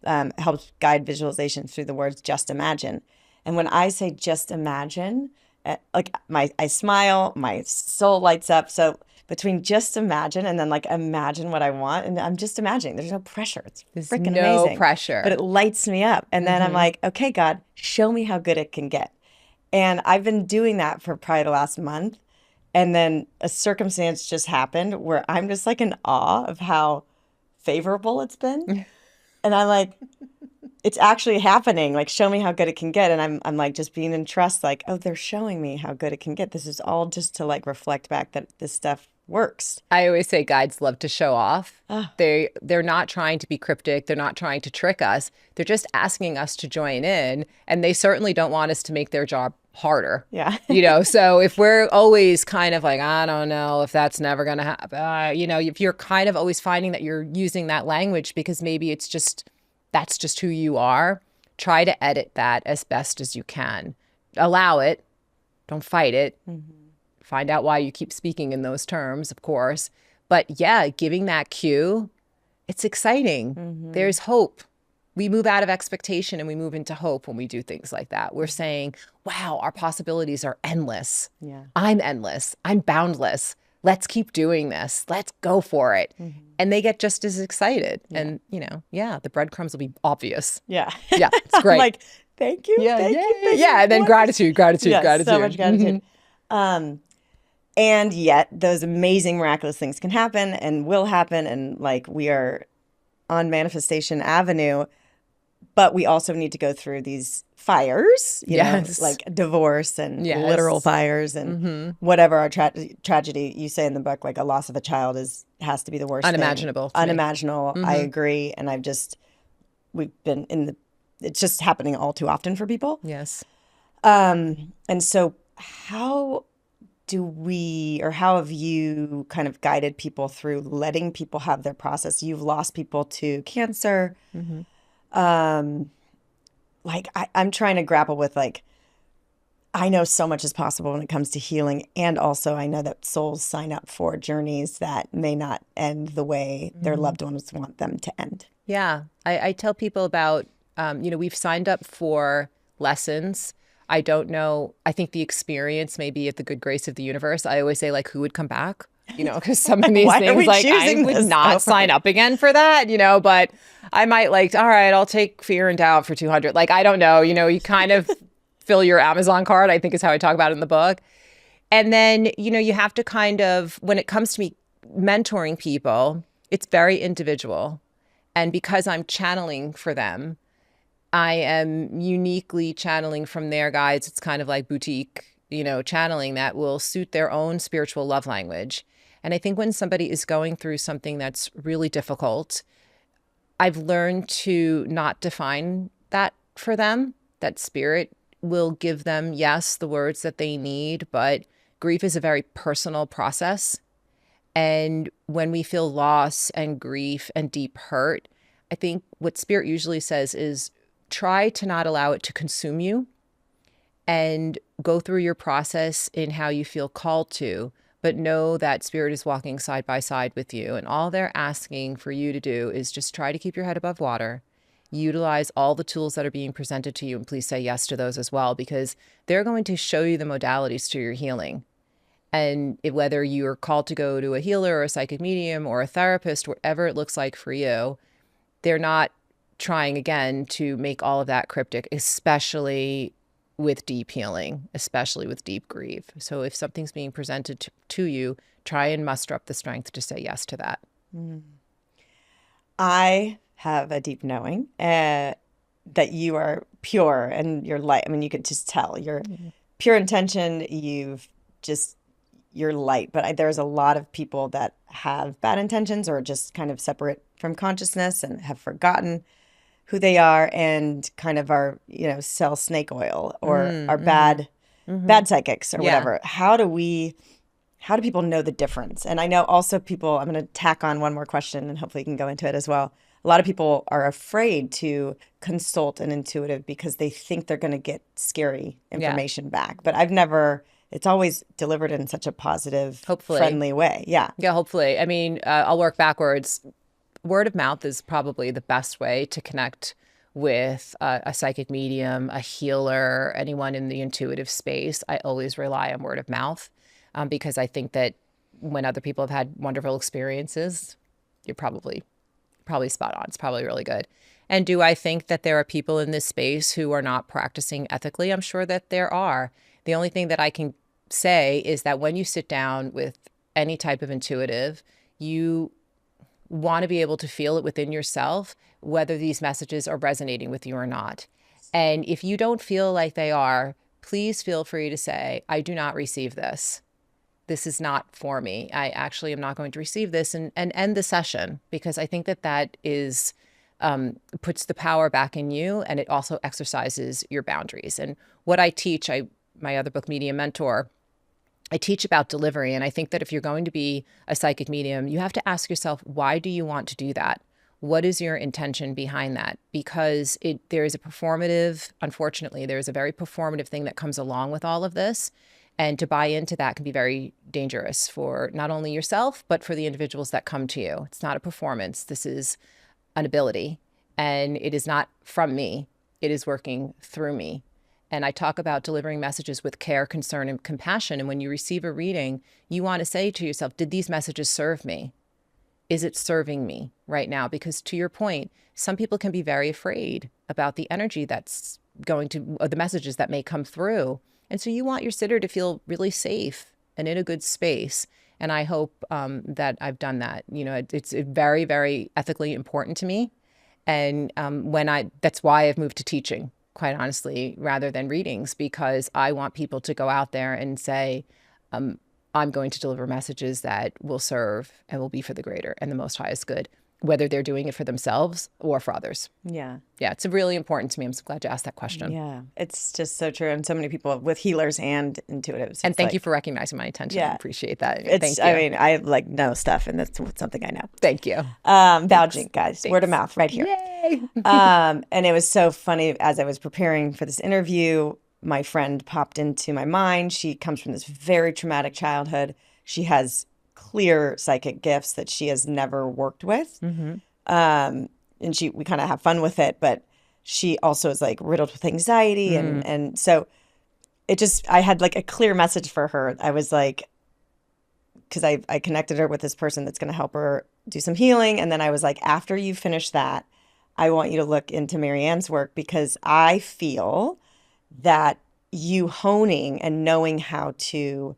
helps guide visualization through the words, just imagine. And when I say just imagine, I smile, my soul lights up. So between just imagine and then like imagine what I want, and I'm just imagining. There's no pressure. It's freaking amazing. No pressure. But it lights me up. And then I'm like, okay, God, show me how good it can get. And I've been doing that for probably the last month. And then a circumstance just happened where I'm just like in awe of how favorable it's been. And I'm like, it's actually happening. Like, show me how good it can get. And I'm like just being in trust, like, oh, they're showing me how good it can get. This is all just to like reflect back that this stuff works. I always say guides love to show off. They're not trying to be cryptic. They're not trying to trick us. They're just asking us to join in. And they certainly don't want us to make their job harder. Yeah. So if we're always kind of like, I don't know if that's never going to happen, if you're kind of always finding that you're using that language because maybe that's just who you are, try to edit that as best as you can. Allow it. Don't fight it. Find out why you keep speaking in those terms, of course. But yeah, giving that cue, it's exciting. There's hope. We move out of expectation and we move into hope when we do things like that. We're saying, wow, our possibilities are endless. Yeah. I'm endless. I'm boundless. Let's keep doing this. Let's go for it. And they get just as excited. Yeah. And, the breadcrumbs will be obvious. Yeah. Yeah, it's great. I'm like, thank you. Yeah, thank you. Yeah, and then gratitude. Yes, so much gratitude. And yet those amazing, miraculous things can happen and will happen. And like we are on Manifestation Avenue, but we also need to go through these fires, like divorce and literal fires and whatever our tragedy. You say in the book, like a loss of a child has to be the worst unimaginable thing. Unimaginable. I agree. And we've been it's just happening all too often for people. Yes. And so how have you kind of guided people through letting people have their process? You've lost people to cancer. I'm trying to grapple with I know so much is possible when it comes to healing. And also I know that souls sign up for journeys that may not end the way their loved ones want them to end. Yeah. I tell people about, we've signed up for lessons. I don't know. I think the experience may be at the good grace of the universe. I always say who would come back? Because some of these things, I would not sign up again for that, but I might all right, I'll take fear and doubt for 200. I don't know, you kind of fill your Amazon card, I think is how I talk about it in the book. And then, you have to kind of, when it comes to me mentoring people, it's very individual. And because I'm channeling for them, I am uniquely channeling from their guides. It's kind of like boutique, channeling that will suit their own spiritual love language. And I think when somebody is going through something that's really difficult, I've learned to not define that for them, that spirit will give them, yes, the words that they need, but grief is a very personal process. And when we feel loss and grief and deep hurt, I think what spirit usually says is try to not allow it to consume you and go through your process in how you feel called to, but know that spirit is walking side by side with you. And all they're asking for you to do is just try to keep your head above water, utilize all the tools that are being presented to you, and please say yes to those as well, because they're going to show you the modalities to your healing. And whether you're called to go to a healer or a psychic medium or a therapist, whatever it looks like for you, they're not trying again to make all of that cryptic, especially with deep healing, especially with deep grief. So if something's being presented to you, try and muster up the strength to say yes to that. I have a deep knowing that you are pure and you're light. I mean, you could just tell you're pure intention. You're light. But there's a lot of people that have bad intentions or just kind of separate from consciousness and have forgotten who they are and kind of are, sell snake oil or are bad psychics or whatever. How do people know the difference? And I know also people, I'm going to tack on one more question and hopefully you can go into it as well. A lot of people are afraid to consult an intuitive because they think they're going to get scary information back. But it's always delivered in such a positive, hopefully friendly way. Yeah. Yeah, hopefully. I mean, I'll work backwards. Word of mouth is probably the best way to connect with a psychic medium, a healer, anyone in the intuitive space. I always rely on word of mouth because I think that when other people have had wonderful experiences, you're probably spot on. It's probably really good. And do I think that there are people in this space who are not practicing ethically? I'm sure that there are. The only thing that I can say is that when you sit down with any type of intuitive, you want to be able to feel it within yourself, whether these messages are resonating with you or not. And if you don't feel like they are, please feel free to say, I do not receive this. This is not for me. I actually am not going to receive this and end the session, because I think that is puts the power back in you, and it also exercises your boundaries. And what I teach, my other book, Medium Mentor, I teach about delivery. And I think that if you're going to be a psychic medium, you have to ask yourself, why do you want to do that? What is your intention behind that? Because there is a performative, unfortunately, there is a very performative thing that comes along with all of this. And to buy into that can be very dangerous for not only yourself, but for the individuals that come to you. It's not a performance. This is an ability. And it is not from me. It is working through me. And I talk about delivering messages with care, concern, and compassion. And when you receive a reading, you want to say to yourself, did these messages serve me? Is it serving me right now? Because to your point, some people can be very afraid about the energy that's going to, or the messages that may come through. And so you want your sitter to feel really safe and in a good space. And I hope that I've done that. It's very, very ethically important to me. And that's why I've moved to teaching, quite honestly, rather than readings, because I want people to go out there and say, I'm going to deliver messages that will serve and will be for the greater and the most highest good, whether they're doing it for themselves or for others. Yeah. Yeah, it's really important to me. I'm so glad you asked that question. Yeah, it's just so true. And so many people with healers and intuitives. And thank you for recognizing my intention. Yeah. I appreciate that. Thank you. I mean, I know stuff, and that's something I know. Thank you. Vouching, guys. Thanks. Word of mouth right here. Yay! And it was so funny as I was preparing for this interview, my friend popped into my mind. She comes from this very traumatic childhood. She has clear psychic gifts that she has never worked with. Mm-hmm. And we kind of have fun with it, but she also is like riddled with anxiety. And so I had like a clear message for her. I was like, because I connected her with this person that's going to help her do some healing. And then I was like, after you finish that, I want you to look into MaryAnn's work, because I feel that you honing and knowing how to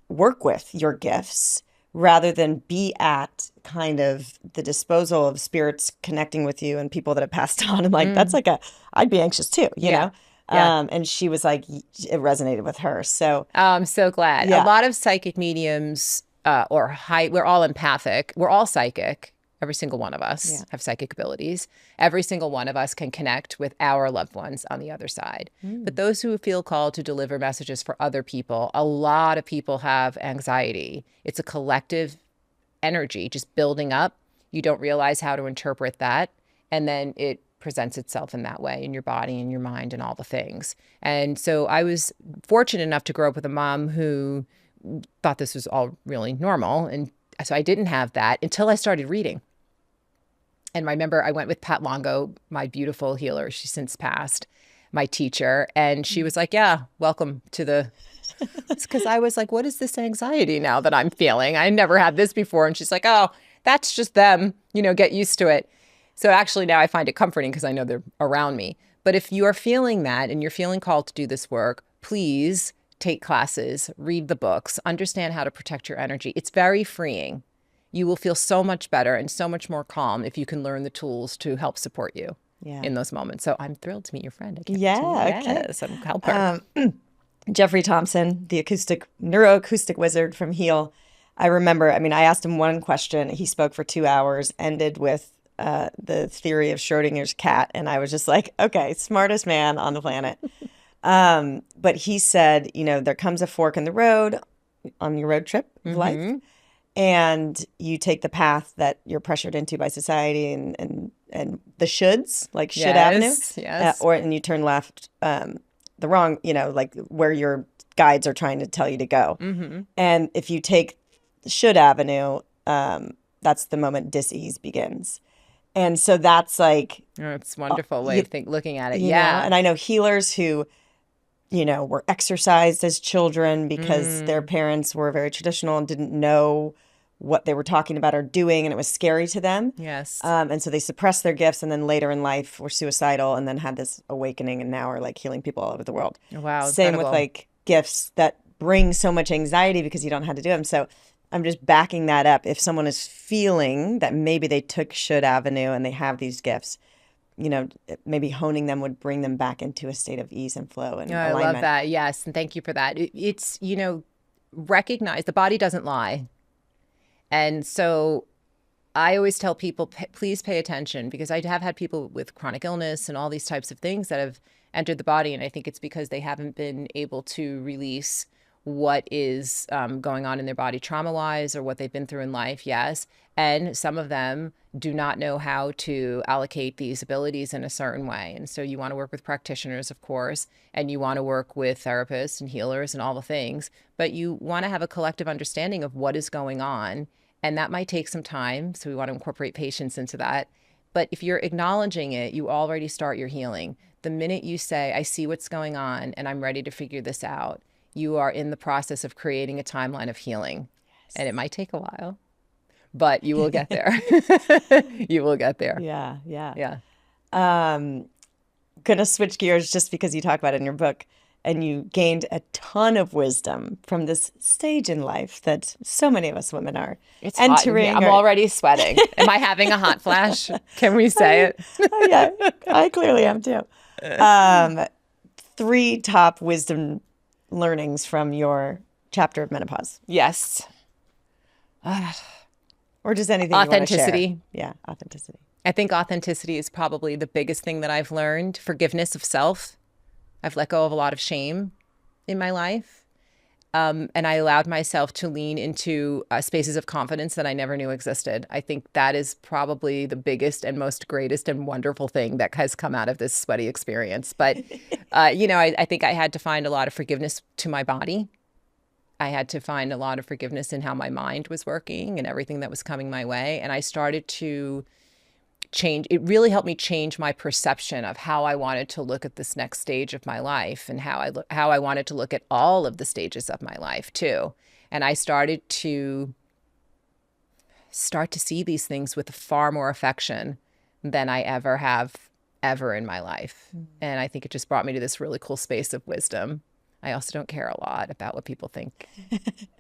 work with your gifts rather than be at kind of the disposal of spirits connecting with you and people that have passed on. I'm like, that's like I'd be anxious too, you know? Yeah. And she was like, it resonated with her. So I'm so glad. Yeah. A lot of psychic mediums we're all empathic. We're all psychic. Every single one of us have psychic abilities. Every single one of us can connect with our loved ones on the other side. But those who feel called to deliver messages for other people, a lot of people have anxiety. It's a collective energy just building up. You don't realize how to interpret that. And then it presents itself in that way in your body and your mind and all the things. And so I was fortunate enough to grow up with a mom who thought this was all really normal. And so I didn't have that until I started reading. And I remember I went with Pat Longo, my beautiful healer. She's since passed, my teacher. And she was like, yeah, welcome to the... It's because I was like, what is this anxiety now that I'm feeling? I never had this before. And she's like, oh, that's just them. Get used to it. So actually now I find it comforting because I know they're around me. But if you are feeling that and you're feeling called to do this work, please take classes, read the books, understand how to protect your energy. It's very freeing. you will feel so much better and so much more calm if you can learn the tools to help support you in those moments. So I'm thrilled to meet your friend. I can't wait to- Yes, I'm help her. Jeffrey Thompson, the neuroacoustic wizard from Heal. I remember, I asked him one question. He spoke for 2 hours, ended with the theory of Schrodinger's cat. And I was just like, okay, smartest man on the planet. But he said, there comes a fork in the road on your road trip of life. And you take the path that you're pressured into by society and the shoulds, like Should Avenue. Yes. And you turn left, the wrong, like where your guides are trying to tell you to go. And if you take Should Avenue, that's the moment dis-ease begins. And so that's like... it's a wonderful way of looking at it. know, and I know healers who, were exercised as children because their parents were very traditional and didn't know what they were talking about or doing, and it was scary to them. Yes. And so they suppressed their gifts, and then later in life were suicidal, and then had this awakening, and now are like healing people all over the world. Wow, Same incredible. with like gifts that bring so much anxiety because you don't have to do them. So I'm just backing that up. If someone is feeling that maybe they took Should Avenue and they have these gifts, maybe honing them would bring them back into a state of ease and flow and alignment. I love that. Yes. And thank you for that. It's, recognize the body doesn't lie. And so I always tell people, please pay attention, because I have had people with chronic illness and all these types of things that have entered the body. And I think it's because they haven't been able to release what is going on in their body trauma-wise or what they've been through in life. Yes. And some of them do not know how to allocate these abilities in a certain way. And so you want to work with practitioners, of course, and you want to work with therapists and healers and all the things, but you want to have a collective understanding of what is going on. And that might take some time. So we want to incorporate patience into that. But if you're acknowledging it, you already start your healing. The minute you say, I see what's going on and I'm ready to figure this out, you are in the process of creating a timeline of healing. Yes. And it might take a while, but you will get there. You will get there. Yeah. Gonna switch gears just because you talk about it in your book, and you gained a ton of wisdom from this stage in life that so many of us women are entering. I'm already sweating. Am I having a hot flash? Can we say it? Oh, yeah, I clearly am too. 3 top wisdom learnings from your chapter of menopause. Yes. Or just anything you want to share. Authenticity. Yeah, authenticity. I think authenticity is probably the biggest thing that I've learned. Forgiveness of self. I've let go of a lot of shame in my life. And I allowed myself to lean into spaces of confidence that I never knew existed. I think that is probably the biggest and most greatest and wonderful thing that has come out of this sweaty experience. But, I think I had to find a lot of forgiveness to my body. I had to find a lot of forgiveness in how my mind was working and everything that was coming my way. And I started to change. It really helped me change my perception of how I wanted to look at this next stage of my life, and how I wanted to look at all of the stages of my life too. And I started to see these things with far more affection than I ever have in my life. And I think it just brought me to this really cool space of wisdom. I also don't care a lot about what people think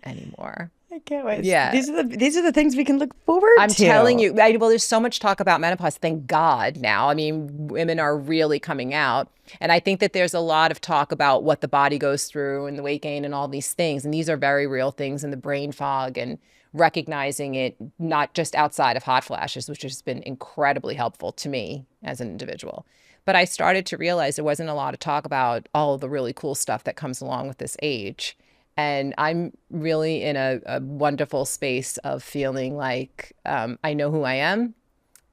anymore. I can't wait. Yeah. These are the things we can look forward to. I'm telling you. Well, there's so much talk about menopause. Thank God now. I mean, women are really coming out. And I think that there's a lot of talk about what the body goes through and the weight gain and all these things. And these are very real things, and the brain fog and recognizing it, not just outside of hot flashes, which has been incredibly helpful to me as an individual. But I started to realize there wasn't a lot of talk about all of the really cool stuff that comes along with this age. And I'm really in a wonderful space of feeling like I know who I am,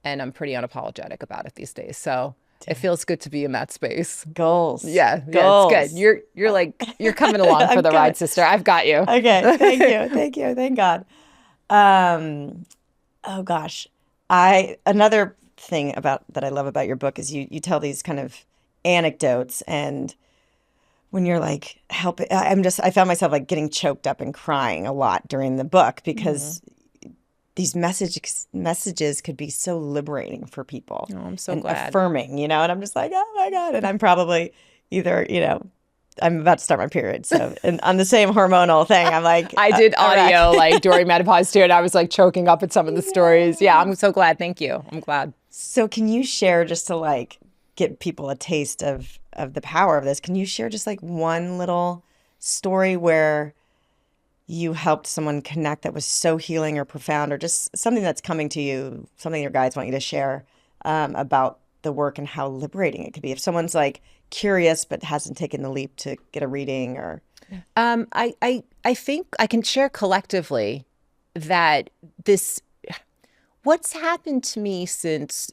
and I'm pretty unapologetic about it these days. So it feels good to be in that space. Goals. Yeah, Goals. It's good. You're coming along for the ride, sister. I've got you. Okay, thank you, thank God. Oh gosh, another thing that I love about your book is you tell these kind of anecdotes, and when you're like I found myself like getting choked up and crying a lot during the book because these messages could be so liberating for people. Oh, I'm so and glad. Affirming, and I'm just like, oh my God. And I'm probably either, I'm about to start my period. So and on the same hormonal thing, I'm like, I did all right. audio like during menopause too, and I was like choking up at some of the stories. Yeah, I'm so glad. Thank you. I'm glad. So can you share, just to like get people a taste of the power of this, can you share just like one little story where you helped someone connect that was so healing or profound, or just something that's coming to you, something your guides want you to share about the work and how liberating it could be if someone's like curious but hasn't taken the leap to get a reading? Or I think I can share collectively that what's happened to me since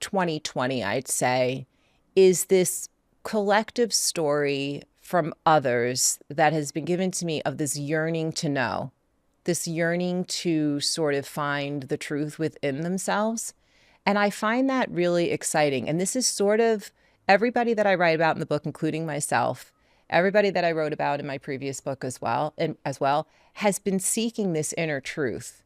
2020, I'd say, is this collective story from others that has been given to me of this yearning to know, this yearning to sort of find the truth within themselves. And I find that really exciting. And this is sort of everybody that I write about in the book, including myself, everybody that I wrote about in my previous book as well, has been seeking this inner truth.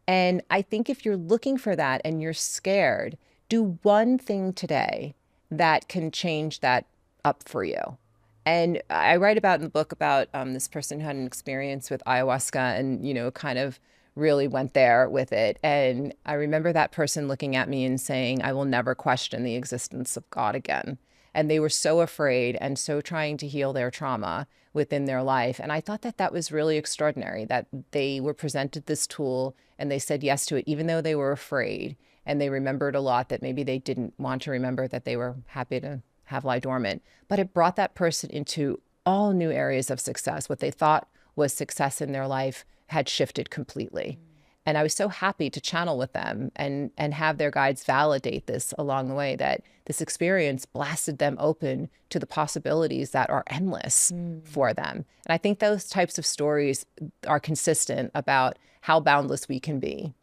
And I think if you're looking for that and you're scared, do one thing today that can change that up for you. And I write about in the book about this person who had an experience with ayahuasca and, kind of really went there with it. And I remember that person looking at me and saying, I will never question the existence of God again. And they were so afraid and so trying to heal their trauma within their life. And I thought that that was really extraordinary, that they were presented this tool and they said yes to it, even though they were afraid. And they remembered a lot that maybe they didn't want to remember, that they were happy to have lie dormant. But it brought that person into all new areas of success. What they thought was success in their life had shifted completely. And I was so happy to channel with them and have their guides validate this along the way, that this experience blasted them open to the possibilities that are endless for them. And I think those types of stories are consistent about how boundless we can be.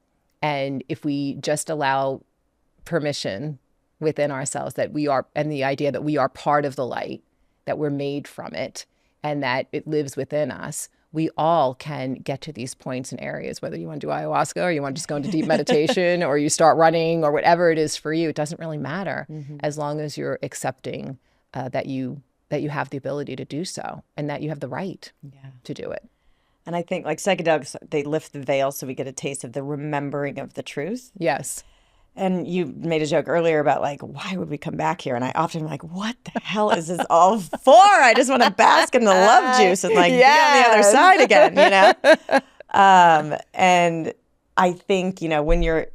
And if we just allow permission within ourselves that we are, and the idea that we are part of the light, that we're made from it, and that it lives within us, we all can get to these points and areas, whether you want to do ayahuasca or you want to just go into deep meditation or you start running or whatever it is for you. It doesn't really matter as long as you're accepting that you have the ability to do so and that you have the right to do it. And I think like psychedelics, they lift the veil so we get a taste of the remembering of the truth. Yes. And you made a joke earlier about like, why would we come back here? And I often am like, what the hell is this all for? I just want to bask in the love juice and like be on the other side again, And I think, when you're,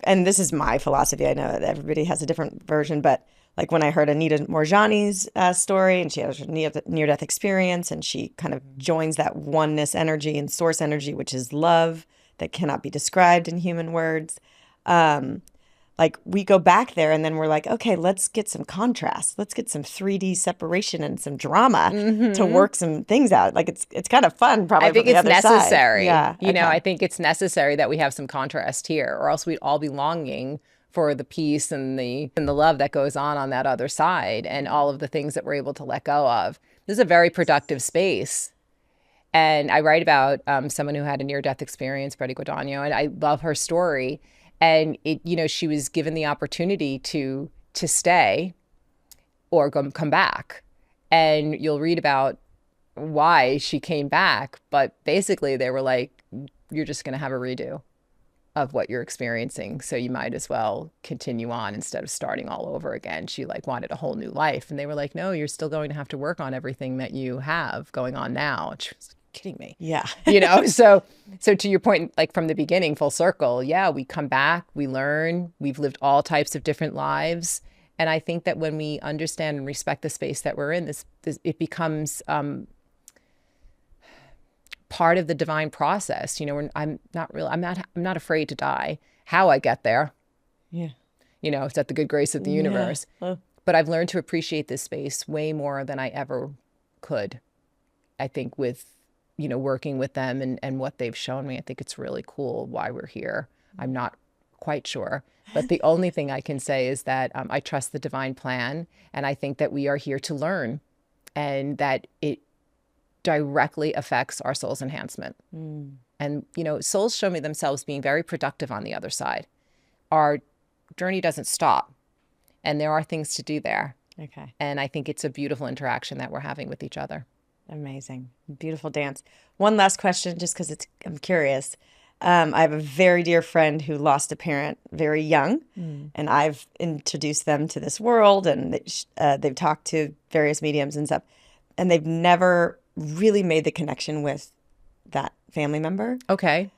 and this is my philosophy, I know that everybody has a different version, but like when I heard Anita Morjani's story, and she has a near-death experience, and she kind of joins that oneness energy and source energy, which is love that cannot be described in human words. Like we go back there and then we're like, okay, let's get some contrast. Let's get some 3D separation and some drama to work some things out. Like it's kind of fun probably. I think it's necessary. Side. Yeah. I think it's necessary that we have some contrast here, or else we'd all be longing for the peace and the love that goes on that other side, and all of the things that we're able to let go of. This is a very productive space. And I write about someone who had a near-death experience, Betty Guadagno, and I love her story. And she was given the opportunity to stay or come back. And you'll read about why she came back. But basically they were like, you're just going to have a redo of what you're experiencing. So you might as well continue on instead of starting all over again. She wanted a whole new life. And they were like, no, you're still going to have to work on everything that you have going on now. And she was kidding me. Yeah. So to your point, like from the beginning, full circle, we come back, we learn, we've lived all types of different lives. And I think that when we understand and respect the space that we're in, this it becomes part of the divine process. I'm not afraid to die. How I get there, it's at the good grace of the universe. Yeah. But I've learned to appreciate this space way more than I ever could. I think with working with them and what they've shown me, I think it's really cool why we're here. I'm not quite sure. But the only thing I can say is that I trust the divine plan. And I think that we are here to learn, and that it directly affects our soul's enhancement. And, souls show me themselves being very productive on the other side. Our journey doesn't stop. And there are things to do there. Okay. And I think it's a beautiful interaction that we're having with each other. Amazing. Beautiful dance. One last question, just because I'm curious. I have a very dear friend who lost a parent very young, and I've introduced them to this world, and they've talked to various mediums and stuff, and they've never really made the connection with that family member. Okay.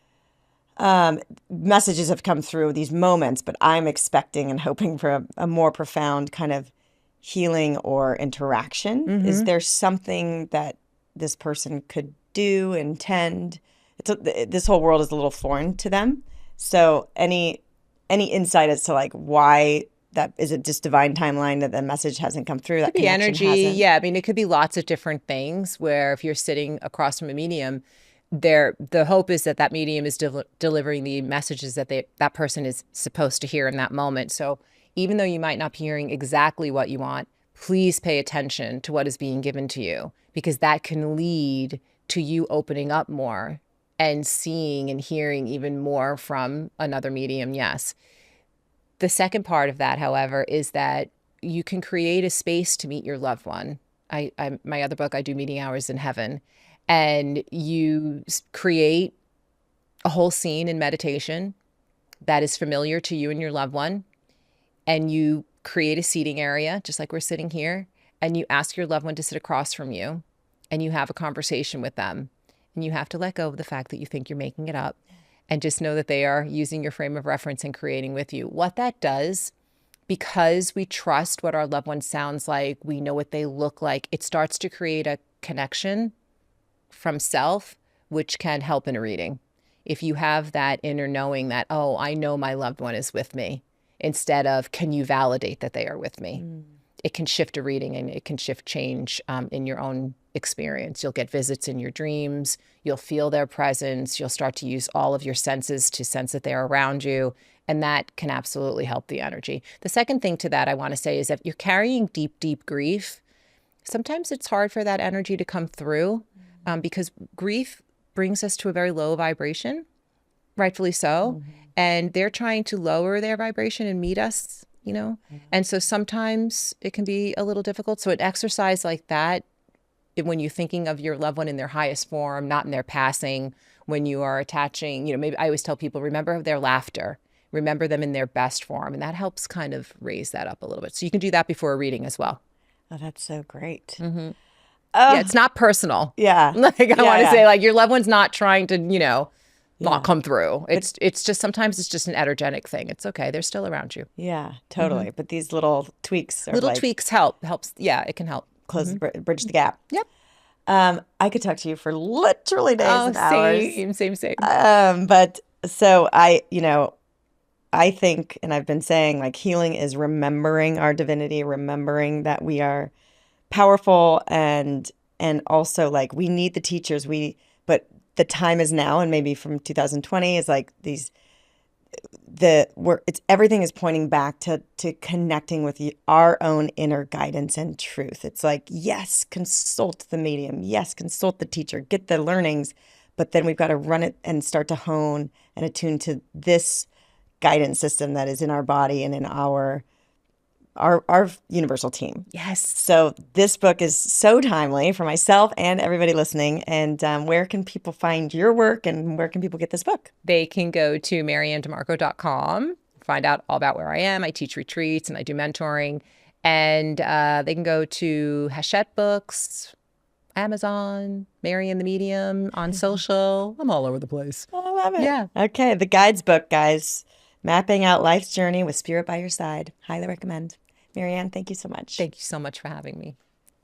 Messages have come through these moments, but I'm expecting and hoping for a more profound kind of healing or interaction. Is there something that this person could do, intend? This whole world is a little foreign to them. So any insight as to like why that is it just divine timeline that the message hasn't come through, that Could be connection energy. hasn't? Yeah. I mean, it could be lots of different things where if you're sitting across from a medium, the hope is that that medium is delivering the messages that that person is supposed to hear in that moment. So even though you might not be hearing exactly what you want, please pay attention to what is being given to you, because that can lead to you opening up more and seeing and hearing even more from another medium. Yes. The second part of that, however, is that you can create a space to meet your loved one. My other book, I do meeting hours in heaven, and you create a whole scene in meditation that is familiar to you and your loved one. And you create a seating area, just like we're sitting here, and you ask your loved one to sit across from you, and you have a conversation with them. And you have to let go of the fact that you think you're making it up, and just know that they are using your frame of reference and creating with you. What that does, because we trust what our loved one sounds like, we know what they look like, it starts to create a connection from self, which can help in a reading. If you have that inner knowing that, oh, I know my loved one is with me, instead of, can you validate that they are with me? It can shift a reading, and it can shift change in your own experience. You'll get visits in your dreams. You'll feel their presence. You'll start to use all of your senses to sense that they're around you. And that can absolutely help the energy. The second thing to that I want to say is that you're carrying deep, deep grief. Sometimes it's hard for that energy to come through because grief brings us to a very low vibration, rightfully so. And they're trying to lower their vibration and meet us, you know? And so sometimes it can be a little difficult. So an exercise like that, when you're thinking of your loved one in their highest form, not in their passing, when you are attaching, you know, maybe I always tell people, remember their laughter, remember them in their best form. And that helps kind of raise that up a little bit. So you can do that before a reading as well. Oh, that's so great. Yeah, it's not personal. Yeah. Like I want to yeah. say, like, your loved one's not trying to, you know, not come through. It's just, sometimes it's just an energetic thing. It's okay. They're still around you. Yeah, totally. But these little tweaks are Little like tweaks helps. Yeah, it can help. close, bridge the gap. Yep. I could talk to you for literally days and hours. Same. But so I think, and I've been saying, like, healing is remembering our divinity, remembering that we are powerful, and also, like, we need the teachers. But the time is now, and maybe from 2020 is like everything is pointing back to connecting with our own inner guidance and truth. It's like, yes, consult the medium. Yes, consult the teacher. Get the learnings. But then we've got to run it and start to hone and attune to this guidance system that is in our body and in our universal team. Yes. So this book is so timely for myself and everybody listening. And where can people find your work, and where can people get this book? They can go to MaryAnnDiMarco.com, find out all about where I am. I teach retreats and I do mentoring. And they can go to Hachette Books, Amazon, MaryAnn the Medium, on social. I'm all over the place. Oh, I love it. Yeah. Okay. The Guidebook, guys. Mapping out life's journey with spirit by your side. Highly recommend. MaryAnn, thank you so much. Thank you so much for having me.